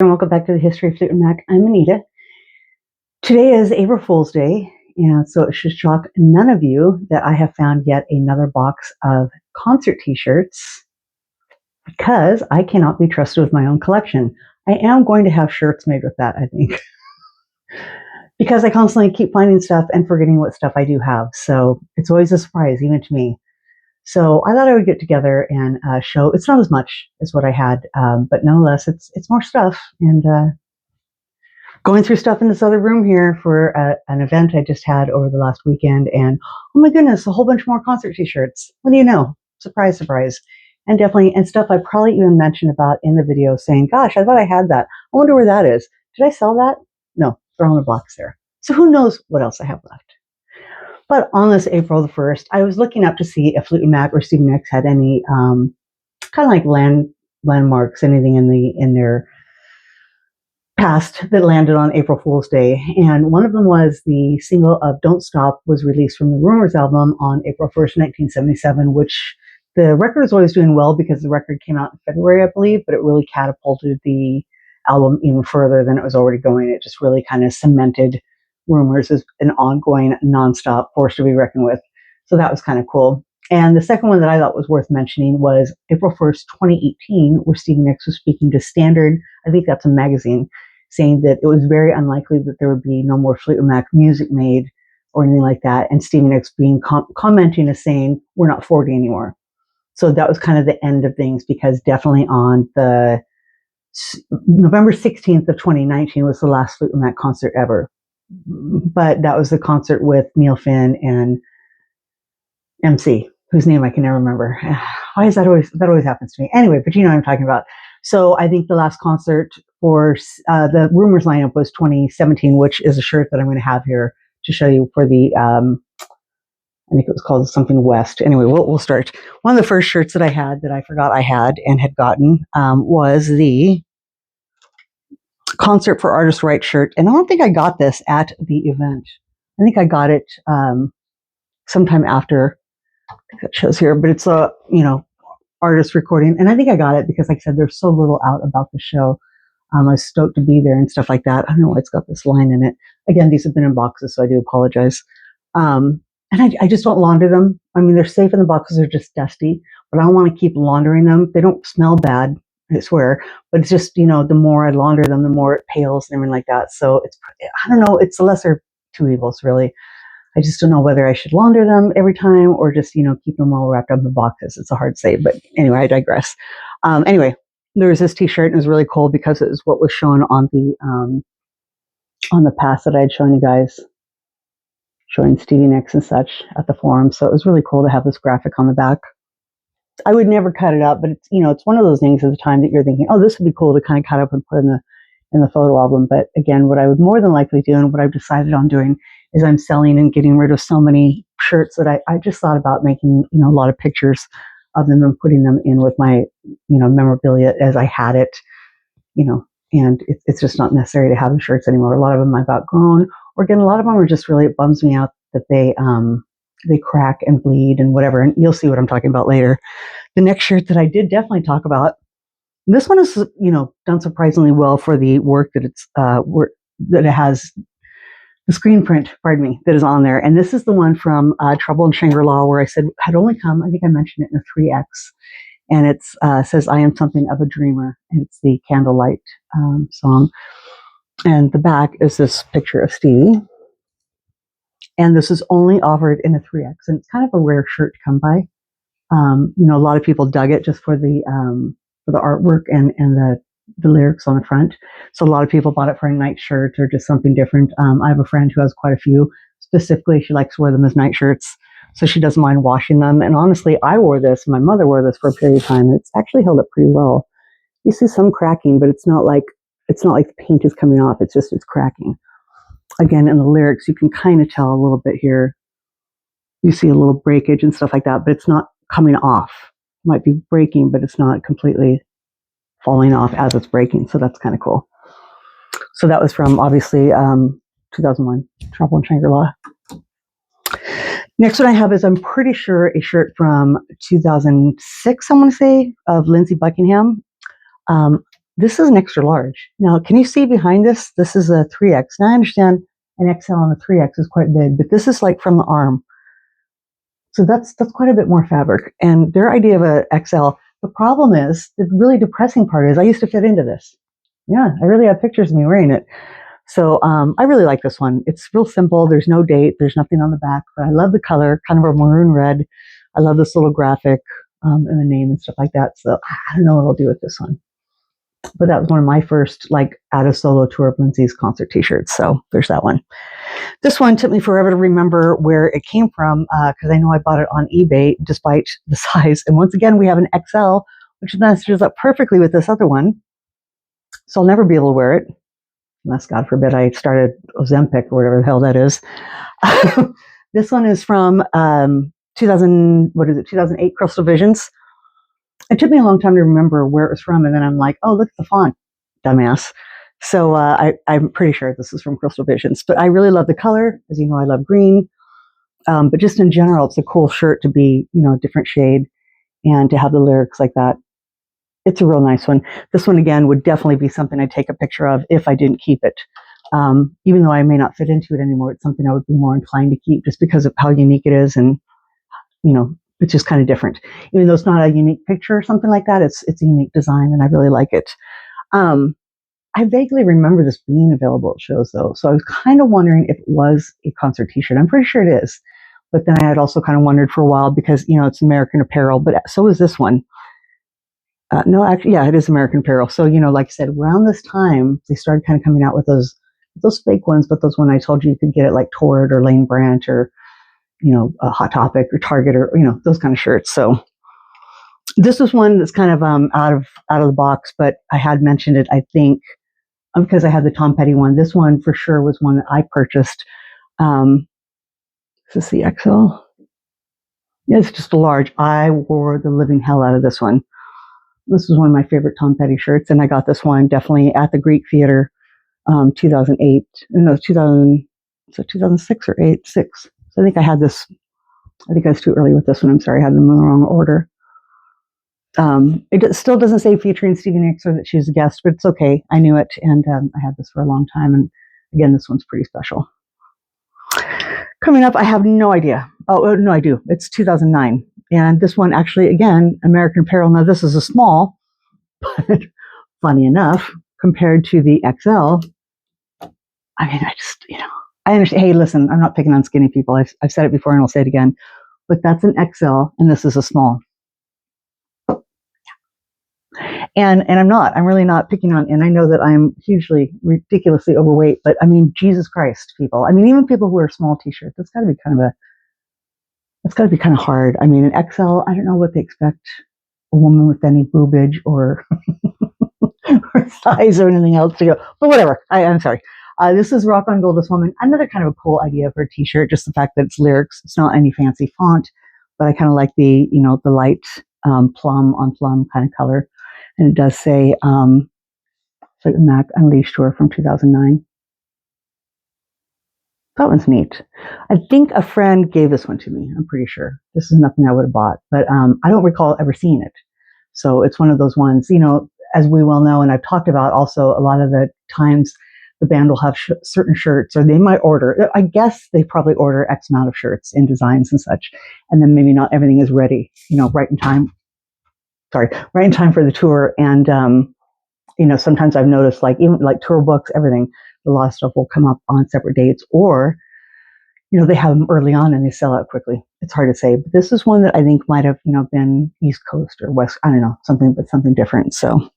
And welcome back to the History of Fleetwood Mac. I'm Anita. Today is April Fool's Day, and so it should shock none of you that I have found yet another box of concert t-shirts because I cannot be trusted with my own collection. I am going to have shirts made with that, I think, because I constantly keep finding stuff and forgetting what stuff I do have. So it's always a surprise, even to me. So I thought I would get together and show. It's not as much as what I had, but nonetheless, it's more stuff. And going through stuff in this other room here for an event I just had over the last weekend, and oh my goodness, a whole bunch more concert t-shirts. What do you know? Surprise, surprise. And definitely, and stuff I probably even mentioned about in the video saying, gosh, I thought I had that. I wonder where that is. Did I sell that? No, they're on the box there. So who knows what else I have left. But on this April the 1st, I was looking up to see if Fleetwood Mac or Stevie Nicks had any kind of like landmarks, anything in their past that landed on April Fool's Day. And one of them was the single of Don't Stop was released from the Rumors album on April 1st, 1977, which the record was always doing well because the record came out in February, I believe, but it really catapulted the album even further than it was already going. It just really kind of cemented Rumors as an ongoing, nonstop force to be reckoned with. So that was kind of cool. And the second one that I thought was worth mentioning was April 1st, 2018, where Stevie Nicks was speaking to Standard, I think that's a magazine, saying that it was very unlikely that there would be no more Fleetwood Mac music made or anything like that. And Stevie Nicks being commenting as saying, we're not 40 anymore. So that was kind of the end of things, because definitely on the November 16th of 2019 was the last Fleetwood Mac concert ever. But that was the concert with Neil Finn and MC, whose name I can never remember. Why is that always happens to me? Anyway, but you know what I'm talking about. So I think the last concert for the Rumors lineup was 2017, which is a shirt that I'm going to have here to show you for the, I think it was called something West. Anyway, we'll start. One of the first shirts that I had that I forgot I had and had gotten was the Concert for Artists' Right shirt. And I don't think I got this at the event. I think I got it sometime after. That shows here, but it's a, artist recording. And I think I got it because, like I said, there's so little out about the show. I was stoked to be there and stuff like that. I don't know why it's got this line in it. Again, these have been in boxes, so I do apologize. And I just don't launder them. I mean, they're safe in the boxes. They're just dusty, but I don't want to keep laundering them. They don't smell bad, I swear. But it's just, the more I launder them, the more it pales and everything like that. So I don't know. It's the lesser two evils, really. I just don't know whether I should launder them every time or just, keep them all wrapped up in boxes. It's a hard say, but anyway, I digress. Anyway, there was this t-shirt, and it was really cool because it was what was shown on the pass that I had shown you guys, showing Stevie Nicks and such at the forum. So it was really cool to have this graphic on the back. I would never cut it up, but it's one of those things at the time that you're thinking, oh, this would be cool to kind of cut up and put in the photo album. But again, what I would more than likely do, and what I've decided on doing, is I'm selling and getting rid of so many shirts that I just thought about making, a lot of pictures of them and putting them in with my, memorabilia as I had it, and it's just not necessary to have the shirts anymore. A lot of them I've outgrown, or again, a lot of them are just really, it bums me out that they crack and bleed and whatever. And you'll see what I'm talking about later. The next shirt that I did definitely talk about, this one is, done surprisingly well for the work that that it has, the screen print, that is on there. And this is the one from Trouble in Shangri-La, where I said had only come, I think I mentioned it in a 3X. And it says, I am something of a dreamer. And it's the Candlelight song. And the back is this picture of Stevie. And this is only offered in a 3X. And it's kind of a rare shirt to come by. A lot of people dug it just for the artwork and the lyrics on the front. So a lot of people bought it for a night shirt or just something different. I have a friend who has quite a few. Specifically, she likes to wear them as night shirts, so she doesn't mind washing them. And honestly, I wore this, my mother wore this for a period of time. It's actually held up pretty well. You see some cracking, but it's not like the paint is coming off. It's cracking. Again, in the lyrics, you can kind of tell a little bit here. You see a little breakage and stuff like that, but it's not coming off. It might be breaking, but it's not completely falling off as it's breaking. So that's kind of cool. So that was from, obviously, 2001, Trouble in Shangri-La. Next one I have is, I'm pretty sure, a shirt from 2006, I want to say, of Lindsey Buckingham. This is an extra large. Now, can you see behind this? This is a 3X. Now, I understand an XL and a 3X is quite big, but this is like from the arm. So that's quite a bit more fabric. And their idea of a XL, the problem is, the really depressing part is I used to fit into this. Yeah, I really have pictures of me wearing it. So I really like this one. It's real simple. There's no date. There's nothing on the back. But I love the color, kind of a maroon red. I love this little graphic and the name and stuff like that. So I don't know what I'll do with this one. But that was one of my first, like, at a solo tour of Lindsay's concert t-shirts. So there's that one. This one took me forever to remember where it came from because I know I bought it on eBay despite the size. And once again, we have an XL, which matches up perfectly with this other one. So I'll never be able to wear it. Unless, God forbid, I started Ozempic or whatever the hell that is. This one is from 2008 Crystal Visions. It took me a long time to remember where it was from, and then I'm like, oh, look at the font, dumbass. So I'm pretty sure this is from Crystal Visions. But I really love the color. As you know, I love green. But just in general, it's a cool shirt to be, a different shade and to have the lyrics like that. It's a real nice one. This one, again, would definitely be something I'd take a picture of if I didn't keep it. Even though I may not fit into it anymore, it's something I would be more inclined to keep just because of how unique it is. And, it's just kind of different. Even though it's not a unique picture or something like that, it's a unique design, and I really like it. I vaguely remember this being available at shows, though. So I was kind of wondering if it was a concert t-shirt. I'm pretty sure it is. But then I had also kind of wondered for a while because, it's American Apparel, but so is this one. No, actually, yeah, it is American Apparel. So, like I said, around this time, they started kind of coming out with those fake ones, but those one I told you could get at like Torrid or Lane Branch or, a Hot Topic or Target or, those kind of shirts. So this was one that's kind of out of the box, but I had mentioned it, I think, because I had the Tom Petty one. This one for sure was one that I purchased. Is this the XL? Yeah, it's just a large. I wore the living hell out of this one. This was one of my favorite Tom Petty shirts, and I got this one definitely at the Greek Theater, 2008. No, 2006 or 8, 6. So I think I had this. I think I was too early with this one. I'm sorry, I had them in the wrong order. It still doesn't say featuring Stevie Nicks or that she's a guest, but it's okay. I knew it, and I had this for a long time. And again, this one's pretty special. Coming up, I have no idea. Oh, no, I do. It's 2009. And this one actually, again, American Apparel. Now, this is a small, but funny enough, compared to the XL, I mean, I understand. Hey, listen, I'm not picking on skinny people. I've said it before and I'll say it again. But that's an XL, and this is a small. And I'm really not picking on, and I know that I'm hugely, ridiculously overweight, but I mean, Jesus Christ, people. I mean, even people who wear small t-shirts, that's got to be kind of hard. I mean, an XL, I don't know what they expect a woman with any boobage or, or size or anything else to go, but whatever. I'm sorry. This is Rock on Gold, This Woman. Another kind of a cool idea for a t-shirt, just the fact that it's lyrics. It's not any fancy font, but I kind of like the light plum on plum kind of color. And it does say Fleetwood Mac Unleashed Tour from 2009. That one's neat. I think a friend gave this one to me. I'm pretty sure. This is nothing I would have bought, but I don't recall ever seeing it. So it's one of those ones, as we well know, and I've talked about also a lot of the times the band will have certain shirts, or they might order, I guess they probably order X amount of shirts in designs and such, and then maybe not everything is ready, right in time for the tour. And, sometimes I've noticed, like, even like tour books, everything, a lot of stuff will come up on separate dates, or, they have them early on and they sell out quickly. It's hard to say, but this is one that I think might have, been East Coast or West, I don't know, something different. So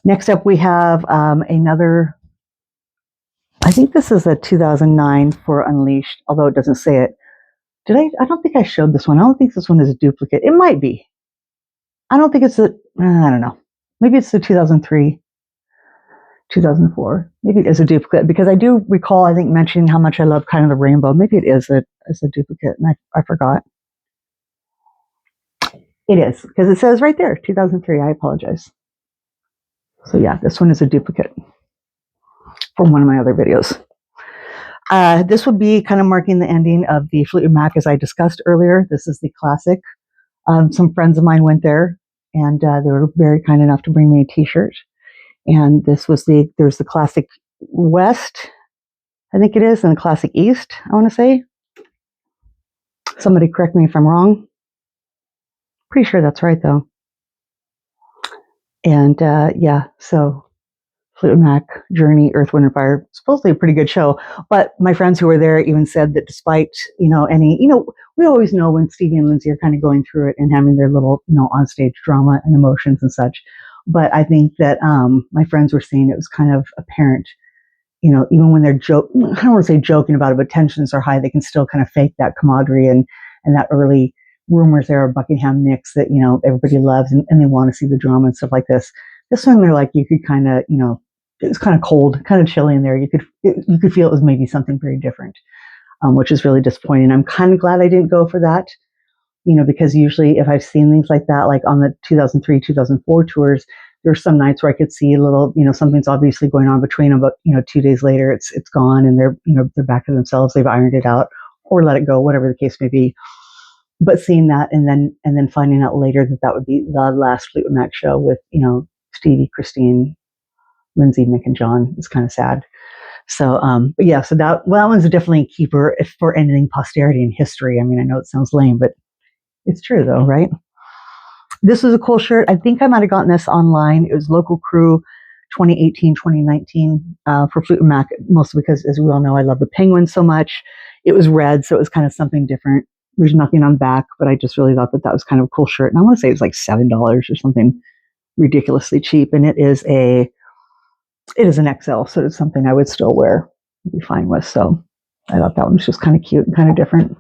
next up we have another, I think this is a 2009 for Unleashed, although it doesn't say it. I don't think I showed this one. I don't think this one is a duplicate. It might be. I don't think it's I don't know. Maybe it's the 2003, 2004. Maybe it is a duplicate, because I do recall, I think, mentioning how much I love kind of the rainbow. Maybe it is a duplicate, and I forgot. It is, because it says right there, 2003. I apologize. So yeah, this one is a duplicate from one of my other videos. This would be kind of marking the ending of the Fleetwood Mac, as I discussed earlier. This is the classic. Some friends of mine went there, and they were very kind enough to bring me a t-shirt. And this was there's the classic West, I think it is, and the classic East, I want to say. Somebody correct me if I'm wrong. Pretty sure that's right, though. And yeah, so Fleetwood Mac, Journey, Earth, Wind, and Fire. Supposedly a pretty good show. But my friends who were there even said that despite, any, we always know when Stevie and Lindsay are kind of going through it and having their little, onstage drama and emotions and such. But I think that my friends were saying it was kind of apparent, even when they're I don't want to say joking about it, but tensions are high, they can still kind of fake that camaraderie and that early rumors there of Buckingham Nicks that, everybody loves and they want to see the drama and stuff like this. This one, they're like, you could kind of, it was kind of cold, kind of chilly in there. You could feel it was maybe something very different, which is really disappointing. I'm kind of glad I didn't go for that, because usually if I've seen things like that, like on the 2003, 2004 tours, there's some nights where I could see a little, something's obviously going on between them, but 2 days later it's gone and they're back to themselves. They've ironed it out or let it go, whatever the case may be. But seeing that and then finding out later that would be the last Fleetwood Mac show with, Stevie, Christine, Lindsay, Mick, and John is kind of sad. So, but yeah, so that one's definitely a keeper for anything posterity and history. I mean, I know it sounds lame, but it's true though, right? This was a cool shirt. I think I might have gotten this online. It was Local Crew 2018, 2019 for Fleetwood Mac, mostly because, as we all know, I love the Penguins so much. It was red, so it was kind of something different. There's nothing on back, but I just really thought that was kind of a cool shirt. And I want to say it was like $7 or something ridiculously cheap. And it is an XL, so it's something I would still wear, be fine with. So I thought that one was just kind of cute and kind of different.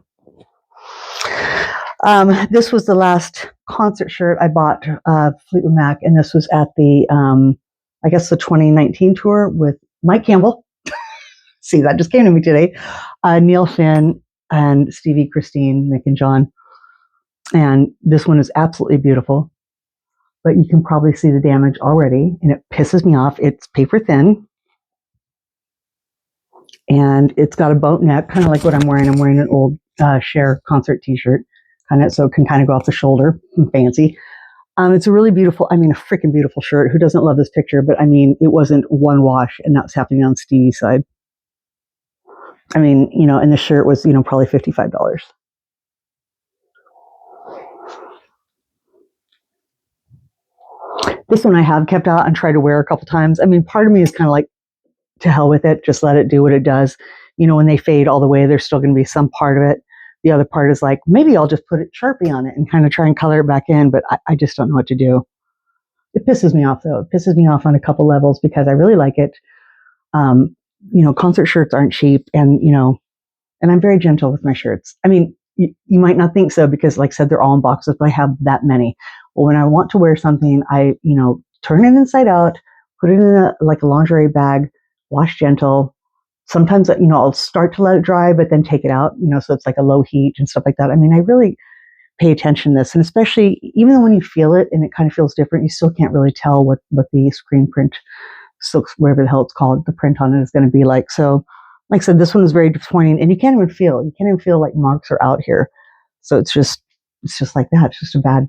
This was the last concert shirt I bought, Fleetwood Mac, and this was at the, I guess the 2019 tour with Mike Campbell. See, that just came to me today. Neil Finn and Stevie, Christine, Mick, and John. And this one is absolutely beautiful, but you can probably see the damage already, and it pisses me off. It's paper thin, and it's got a boat neck, kind of like what I'm wearing. I'm wearing an old Cher concert t-shirt, so it can kind of go off the shoulder. Fancy. It's a really beautiful, a freaking beautiful shirt. Who doesn't love this picture? But it wasn't one wash, and that's happening on Stevie's side. And the shirt was, probably $55. This one I have kept out and tried to wear a couple times. Part of me is kind of like, to hell with it, just let it do what it does. When they fade all the way, there's still going to be some part of it. The other part is like, maybe I'll just put a Sharpie on it and kind of try and color it back in, but I just don't know what to do. It pisses me off, though. It pisses me off on a couple levels because I really like it. Concert shirts aren't cheap, and I'm very gentle with my shirts. You might not think so because, like I said, they're all in boxes, but I have that many. Well, when I want to wear something, I, turn it inside out, put it in a lingerie bag, wash gentle. Sometimes, I'll start to let it dry, but then take it out, so it's like a low heat and stuff like that. I really pay attention to this. And especially, even when you feel it and it kind of feels different, you still can't really tell what the screen print, silk, whatever the hell it's called, the print on it is going to be like. So, like I said, this one is very disappointing, and you can't even feel like marks are out here. So it's just like that. It's just a bad,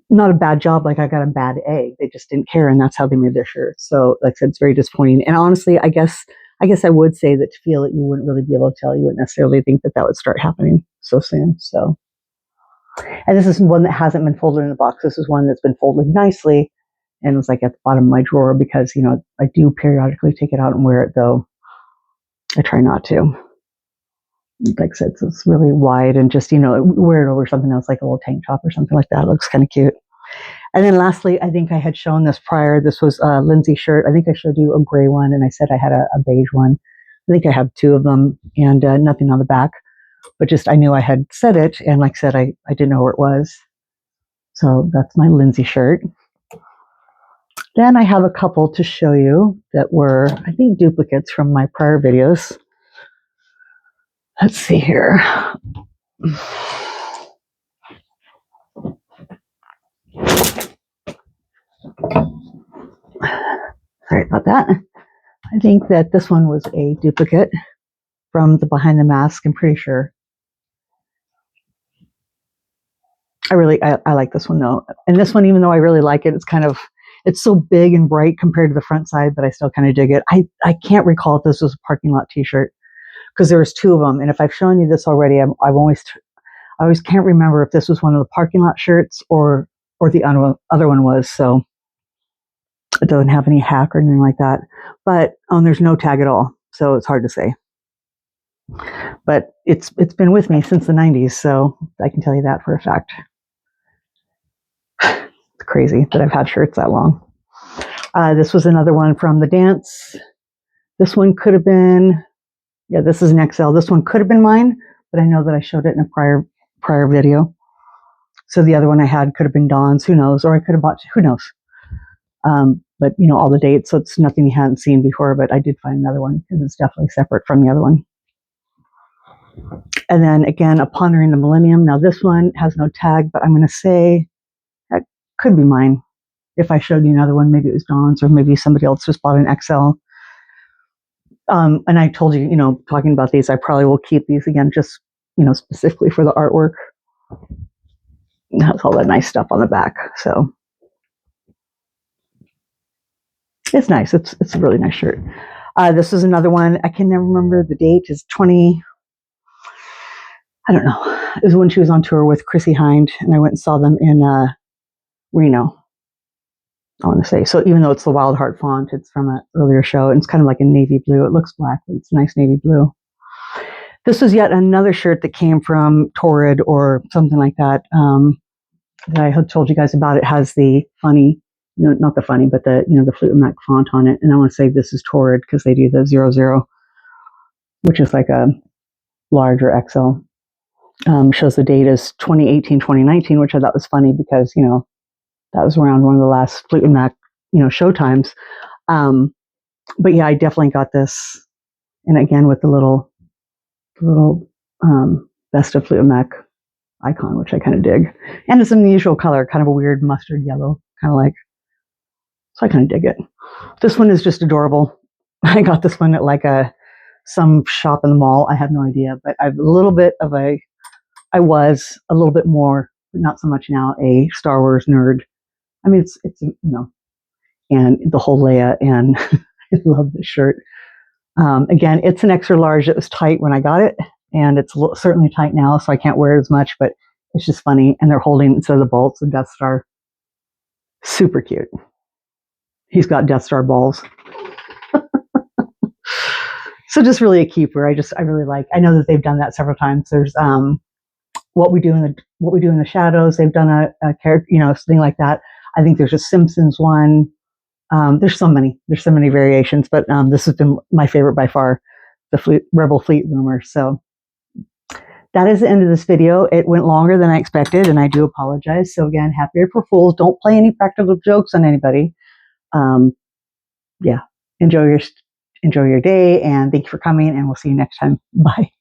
not a bad job, like I got a bad egg. They just didn't care, and that's how they made their shirts. So, like I said, it's very disappointing. And honestly, I guess I would say that to feel it, you wouldn't really be able to tell. You wouldn't necessarily think that would start happening so soon. So, and this is one that hasn't been folded in the box. This is one that's been folded nicely, and it's like at the bottom of my drawer because I do periodically take it out and wear it, though I try not to. Like I said, so it's really wide, and just wear it over something else, like a little tank top or something like that. It looks kind of cute. And then lastly, I think I had shown this prior. This was Lindsay's shirt. I think I showed you a gray one, and I said I had a beige one. I think I have two of them, and nothing on the back. But just I knew I had said it, and like I said, I didn't know where it was. So that's my Lindsay shirt. Then I have a couple to show you that were, I think, duplicates from my prior videos. Let's see here. Sorry about that. I think that this one was a duplicate from the Behind the Mask, I'm pretty sure. I like this one, though. And this one, even though I really like it, it's kind of, It's so big and bright compared to the front side, but I still kind of dig it. I can't recall if this was a parking lot t-shirt because there was two of them. And if I've shown you this already, I always can't remember if this was one of the parking lot shirts or the other one was. So it doesn't have any hack or anything like that. But there's no tag at all, so it's hard to say. But it's been with me since the 90s, so I can tell you that for a fact. It's crazy that I've had shirts that long. This was another one from the dance. This one could have been, yeah, this is an XL. This one could have been mine, but I know that I showed it in a prior video. So the other one I had could have been Dawn's, who knows, or I could have bought, who knows. But you know, all the dates, so it's nothing you hadn't seen before, but I did find another one because it's definitely separate from the other one. And then again, a Pondering the Millennium. Now this one has no tag, but I'm going to say that could be mine. If I showed you another one, maybe it was Dawn's, or maybe somebody else just bought an XL. And I told you, you know, talking about these, I probably will keep these again, just, you know, specifically for the artwork. It has all that nice stuff on the back, so it's nice. It's a really nice shirt. This is another one. I can never remember the date. It's 20. I don't know. It was when she was on tour with Chrissy Hind, and I went and saw them in Reno, I want to say. So even though it's the Wild Heart font, it's from an earlier show, and it's kind of like a navy blue. It looks black, but it's nice navy blue. This was yet another shirt that came from Torrid or something like that. That I had told you guys about. It has the funny, you know, not the funny, but the, you know, the Fleetwood Mac font on it. And I want to say this is Torrid because they do the 00, which is like a larger XL. Shows the date is 2018, 2019, which I thought was funny because, you know, that was around one of the last Fleetwood Mac, you know, show times. But yeah, I definitely got this. And again, with the little Best of Fleetwood Mac icon, which I kind of dig. And it's an unusual color, kind of a weird mustard yellow, kind of like, so I kind of dig it. This one is just adorable. I got this one at like some shop in the mall. I have no idea, but I was a little bit more, but not so much now, a Star Wars nerd. I mean, it's you know, and the whole Leia, and I love this shirt. Again, it's an extra large. It was tight when I got it, and it's certainly tight now, so I can't wear it as much, but it's just funny. And they're holding, instead of the bolts, the Death Star. Super cute. He's got Death Star balls. So just really a keeper. I really like. I know that they've done that several times. There's what we do in the shadows. They've done a character, you know, something like that. I think there's a Simpsons one. There's so many variations, but this has been my favorite by far, the Rebel Fleet rumor. So that is the end of this video. It went longer than I expected, and I do apologize. So again, happy April Fools. Don't play any practical jokes on anybody. Yeah, enjoy your day, and thank you for coming, and we'll see you next time. Bye.